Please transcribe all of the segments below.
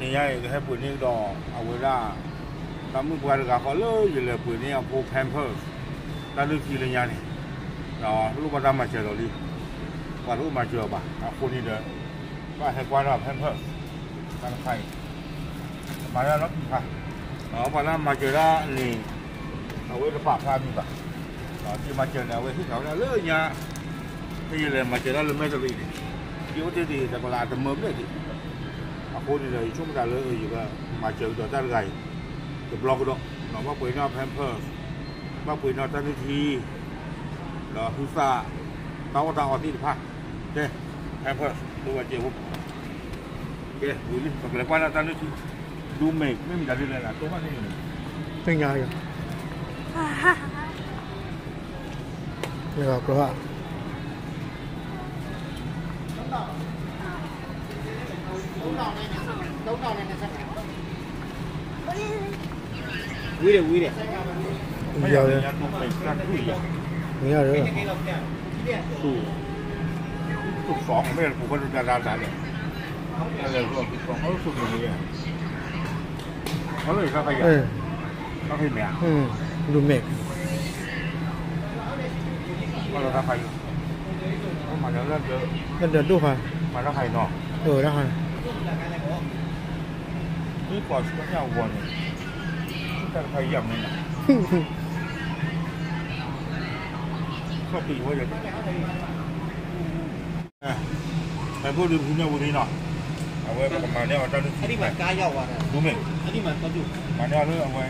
你也还不那个啊，为啥？他们国家个好了，原来不那样破 pampers，但是提了伢呢，啊，如果咱们接到的，ว่ารู้มาเจอป่ะคนนี้เด้อว่าให้กว่าเราเพิ่มการไฟมาแล้วรับค่ะพอนั้นมาเจอแล้วนี่เอาไว้จะฝากพามีป่ะที่มาเจอเนี่ยไว้ที่เขาเนี่ยเลื่อยเนี่ยที่เลยมาเจอแล้วเลยไม่จะรีดที่ว่าที่ดีแต่เวลาจะเมื่อไม่ดีคนนี้เลยช่วงเวลาเลยอยู่ก็มาเจอตัวตั้งไงจะบล็อกก็ได้เราว่าปุ๋ยนอเพิ่มว่าปุ๋ยนอตั้งทีเราพิซซ่าเต้าที่พักโอเคแอปเปิลดูว่าเจ้าโอเคดูดิตกเลยกว่าน่าจะนึกดูเมฆไม่มีอะไรเลยนะตัวมันนี่เป็นไงอ่ะนี่ก็เพราะว่าวิ่งไม่เอาเลยไม่เอาเลยสุกสองไม่ใช่ผมก็ดูดาราสารเลยอะไรก็สุกสองเขาสุกอย่างนี้เขาเลยเขาขยันเขาขยันดูเมฆเขาเลยเขาขยันเขามาแล้วเริ่มเยอะมันเดินดูค่ะมาแล้วใครนอกแล้วค่ะนี่ก่อนก็ยาววันนี่แต่ใครยังไม่นะเขาปีว่าอย่างแต่พวกดื่มคุณเนี่ยวันนี้เนาะเอาไว้ประมาณนี้ว่าจะอันนี้เหมือนกายาวอ่ะดูไหมอันนี้เหมือนกระดูกมาเนี่ยเรื่องเอาไว้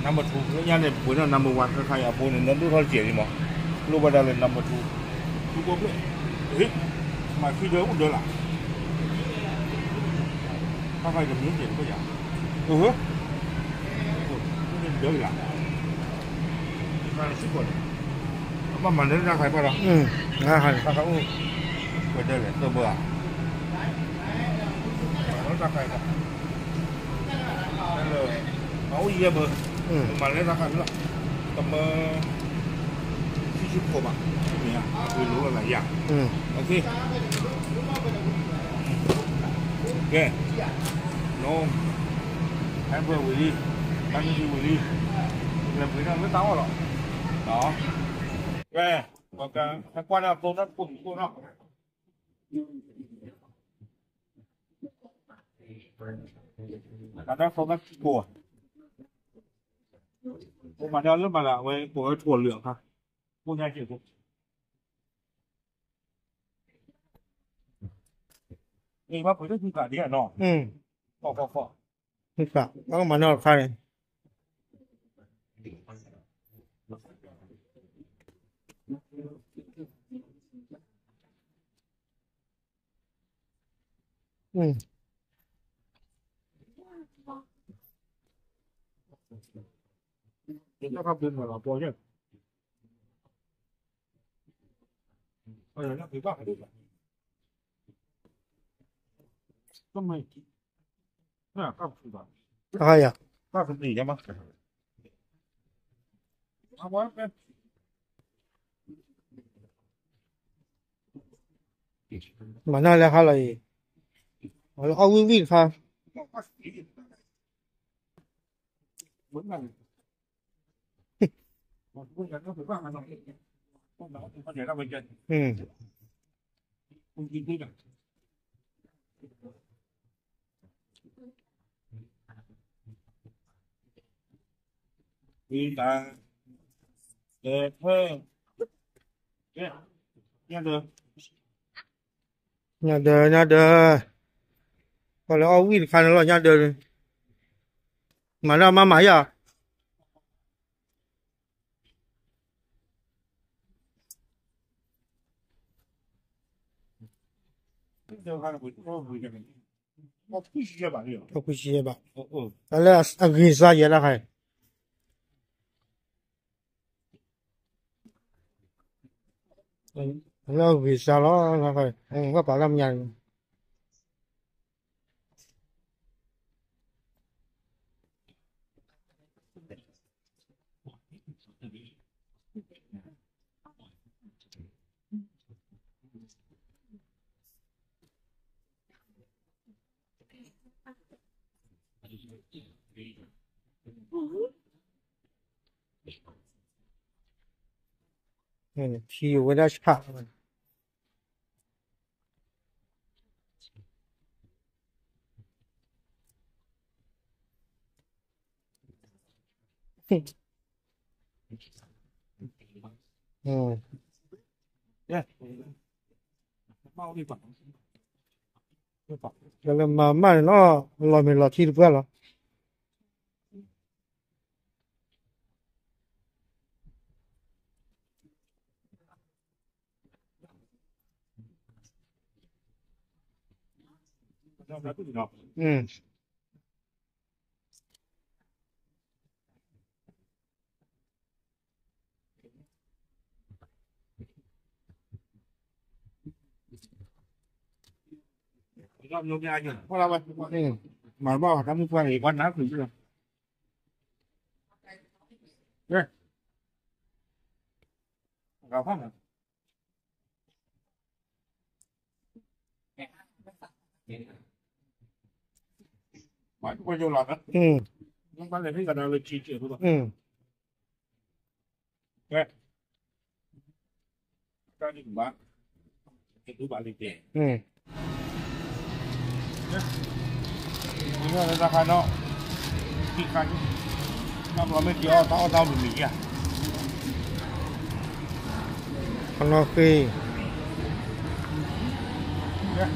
number two แล้วยันเนี่ยปุ๋ยเนี่ย number one ใครเอาปุ๋ยเนี่ยนั่นดูเขาเจี๋ยดิมั้งรู้ว่าได้เลย number two ดูปุ๊บเลยเฮ้ยมาขี้เยอะอุ่นเยอะล่ะถ้าใครจะมีเจี๋ยก็อย่างนี่เยอะล่ะมาสิบคนมันได้ราคาเปล่าราคาไปได้เลยตัวเบื่อแล้วราคานั่นเลยเอาเยอะเบอร์มันได้ราคาเท่าไหร่ต่อมา40 กว่าบาทเนี่ยคือรู้อะไรอย่างโอเคโน้มแฮมเบอร์วิลลี่ตั้งชื่อวิลลี่เลยไม่ต้องไม่ต้องหรอกđó và cái quan là tôi đã cùng cô nó đã không các của cô mà đeo lúc mà là với của thủa lượng ha cô nhai chịu không đi bác phải rất cả đi cả nọ phòนี่ค่ะแล้วก็มานอกใครnó không tin vào là tôi chứ bây giờ nó bị bắt phải được có mày à không phải vậy ai à có cái gì cho mắt không quá cái mà nơi là khai làเอาวิ่งค่ะvẫn là một cái nó phải qua mà nó có thể ra bên trên không tin được ta đẹp hơn nghe được nhà đời còn là aoวิ่งคันแล้วnhà đời mà ra mà máy à không biết bạn đó là ghi ra vậy là hay nó vì sao nó là phải không có bảo làm nhà ทีไว้ได้ฉากมันเนี่ยเมาดีกว่าไม่ปอกแล้วมามันเนาะลอยไม่รอที่เพื่อนหรอรอบยกยาอยู่เพราะเราไปมาบอกทำมือเพื่อนอีกวันนะถึงจะเนี่ยเราห้องหมายถึงว่าโยนหลอดนะต้องการอะไรที่กันเราเลยชี้เฉยๆรู้ป่ะเนี่ยก็ดีกว่าเห็นรู้ป่ะเลยเจ๋นี่ก็ราคาเนาะที่ขายน้ำเราไม่เกี่ยวต้องหมีอ่ะข้างนอกคือเนี่ย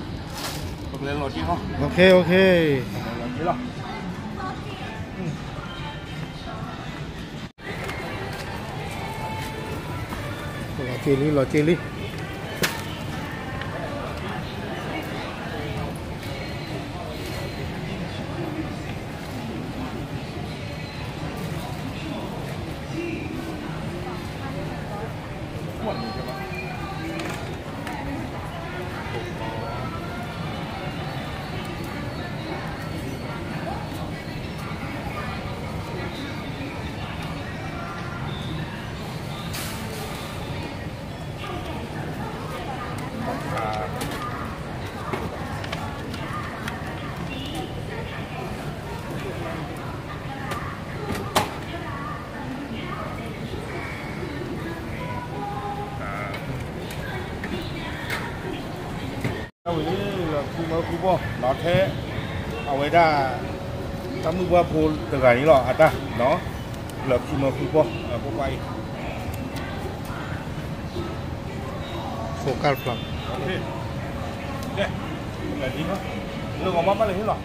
ตัวเล็กหลอดจริงเหรอโอเคหลอดจริงเหรอรอเจลี่เอาไว้เราคูบ่เราเทเอาไว้ได้ทำมือว่าพูดถึงการนี้หรออ่ะจ้ะเนาะเราคูบ่พวกไปโฟกัสพลังโอเคเนี่ยแบบนี้เนาะเรื่องของมันอะไรที่หรอ